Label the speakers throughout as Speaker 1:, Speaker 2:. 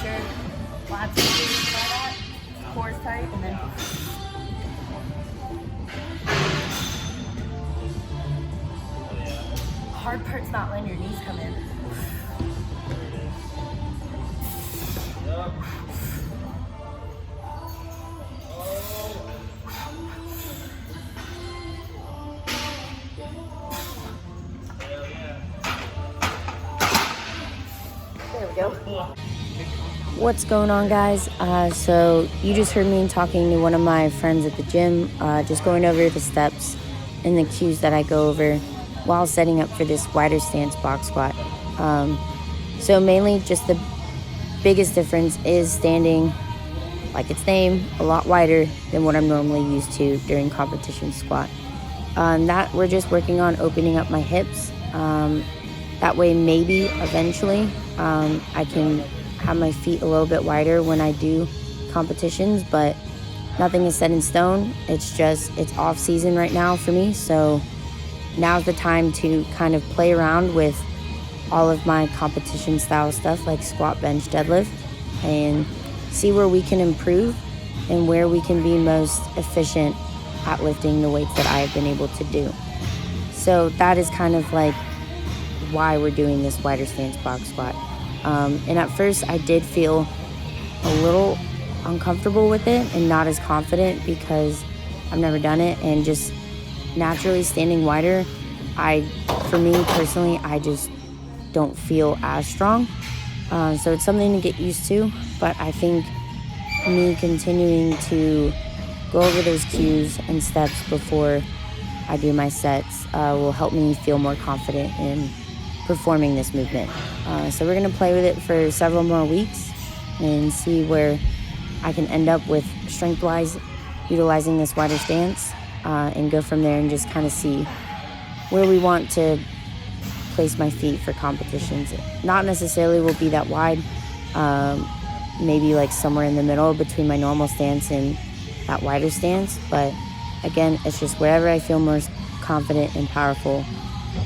Speaker 1: sure lots of things by that. Core's tight, and then hard part's not letting your knees come in. There we go. What's going on, guys? So you just heard me talking to one of my friends at the gym, just going over the steps and the cues that I go over while setting up for this wider stance box squat. So mainly just the biggest difference is standing, like its name, a lot wider than what I'm normally used to during competition squat. That we're just working on opening up my hips. That way maybe eventually I can have my feet a little bit wider when I do competitions, but nothing is set in stone. It's off season right now for me, so now's the time to kind of play around with all of my competition style stuff like squat, bench, deadlift, and see where we can improve and where we can be most efficient at lifting the weights that I have been able to do. So that is kind of like why we're doing this wider stance box squat. And at first I did feel a little uncomfortable with it and not as confident because I've never done it, and just naturally standing wider, for me personally, I just don't feel as strong. So it's something to get used to, but I think me continuing to go over those cues and steps before I do my sets will help me feel more confident in performing this movement. So we're gonna play with it for several more weeks and see where I can end up with strength-wise utilizing this wider stance, and go from there and just kind of see where we want to place my feet for competitions. Not necessarily will be that wide, maybe like somewhere in the middle between my normal stance and that wider stance, but again, it's just wherever I feel most confident and powerful,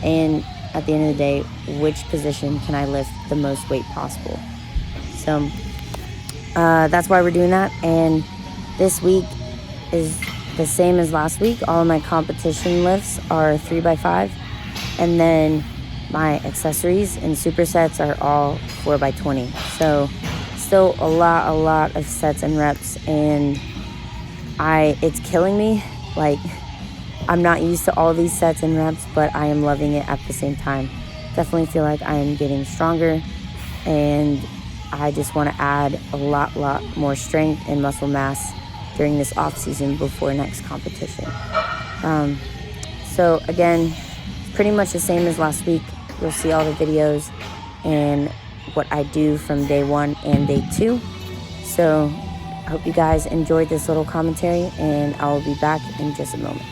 Speaker 1: and at the end of the day, which position can I lift the most weight possible. So that's why we're doing that. And this week is the same as last week. All of my competition lifts are 3x5, and then my accessories and supersets are all 4x20. So still a lot of sets and reps, and it's killing me. Like, I'm not used to all these sets and reps, but I am loving it at the same time. Definitely feel like I am getting stronger, and I just want to add a lot more strength and muscle mass during this off season before next competition. So again, pretty much the same as last week. You'll see all the videos and what I do from day 1 and day 2. So I hope you guys enjoyed this little commentary, and I will be back in just a moment.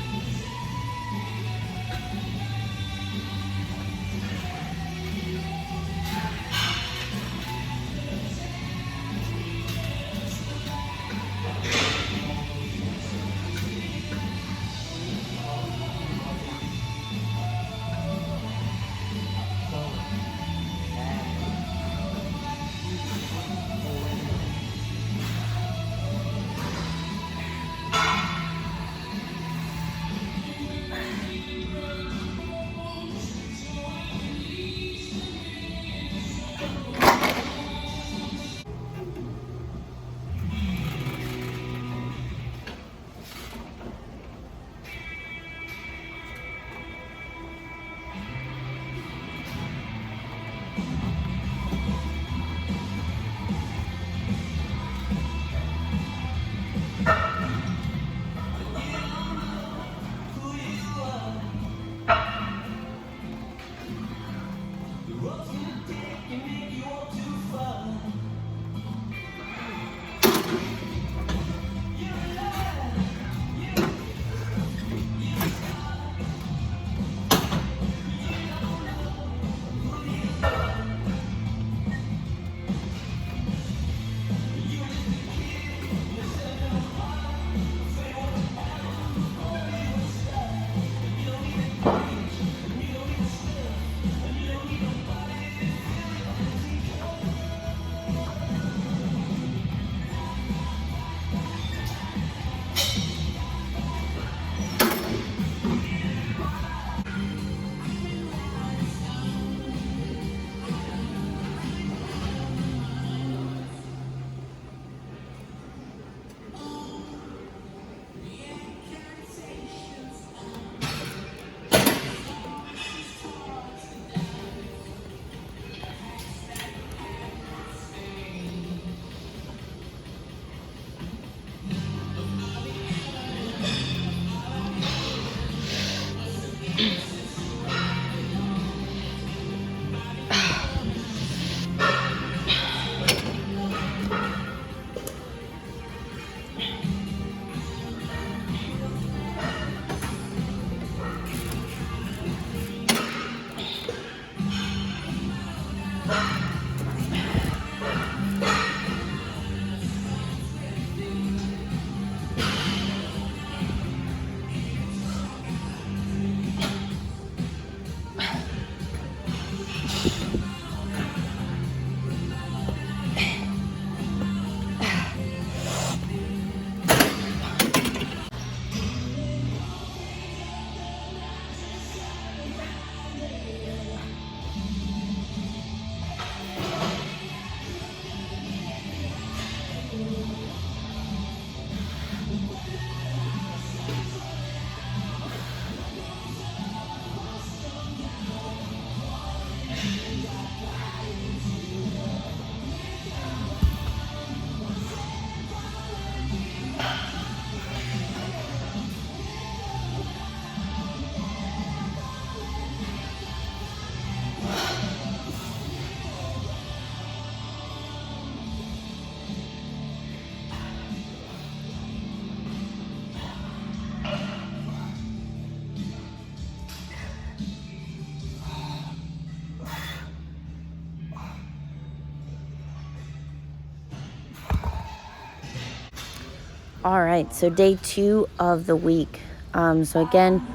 Speaker 1: All right, so day 2 of the week. So again,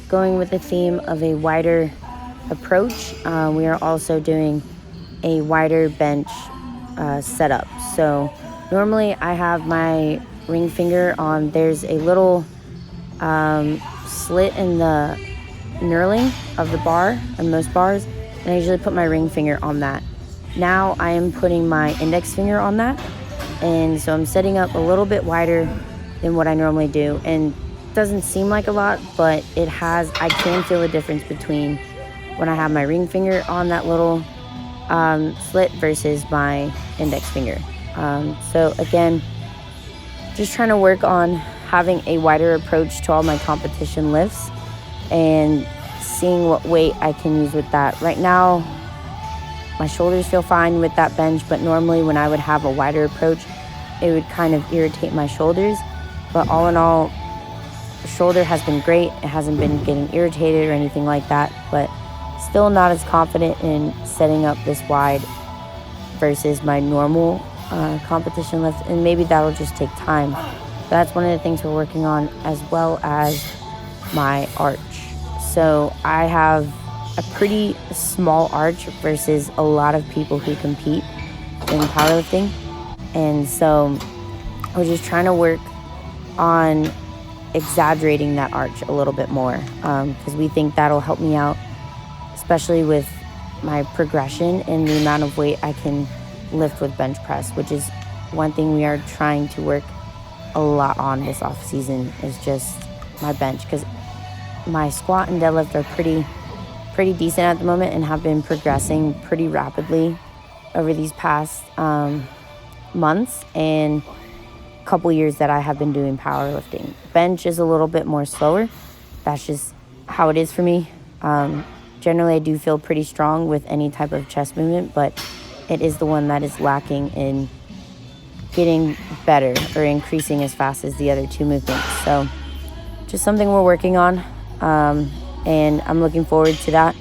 Speaker 1: going with the theme of a wider approach, we are also doing a wider bench setup. So normally I have my ring finger on, there's a little slit in the knurling of the bar and most bars, and I usually put my ring finger on that. Now I am putting my index finger on that, and so I'm setting up a little bit wider than what I normally do, and it doesn't seem like a lot, but I can feel the difference between when I have my ring finger on that little slit versus my index finger. So again, just trying to work on having a wider approach to all my competition lifts and seeing what weight I can use with that. Right now, my shoulders feel fine with that bench, but normally when I would have a wider approach, it would kind of irritate my shoulders. But all in all, the shoulder has been great. It hasn't been getting irritated or anything like that, but still not as confident in setting up this wide versus my normal competition lift, and maybe that'll just take time. But that's one of the things we're working on, as well as my arch. So I have a pretty small arch versus a lot of people who compete in powerlifting, and so we're just trying to work on exaggerating that arch a little bit more, because we think that'll help me out, especially with my progression and the amount of weight I can lift with bench press, which is one thing we are trying to work a lot on this off season, is just my bench, because my squat and deadlift are pretty decent at the moment and have been progressing pretty rapidly over these past months and couple years that I have been doing powerlifting. Bench is a little bit more slower. That's just how it is for me. Generally, I do feel pretty strong with any type of chest movement, but it is the one that is lacking in getting better or increasing as fast as the other two movements. So just something we're working on, and I'm looking forward to that,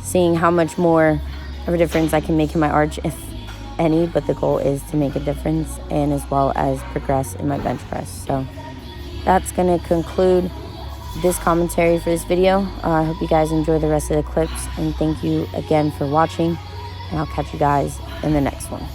Speaker 1: seeing how much more of a difference I can make in my arch, if any, but the goal is to make a difference and as well as progress in my bench press. So that's going to conclude this commentary for this video. I hope you guys enjoy the rest of the clips, and thank you again for watching, and I'll catch you guys in the next one.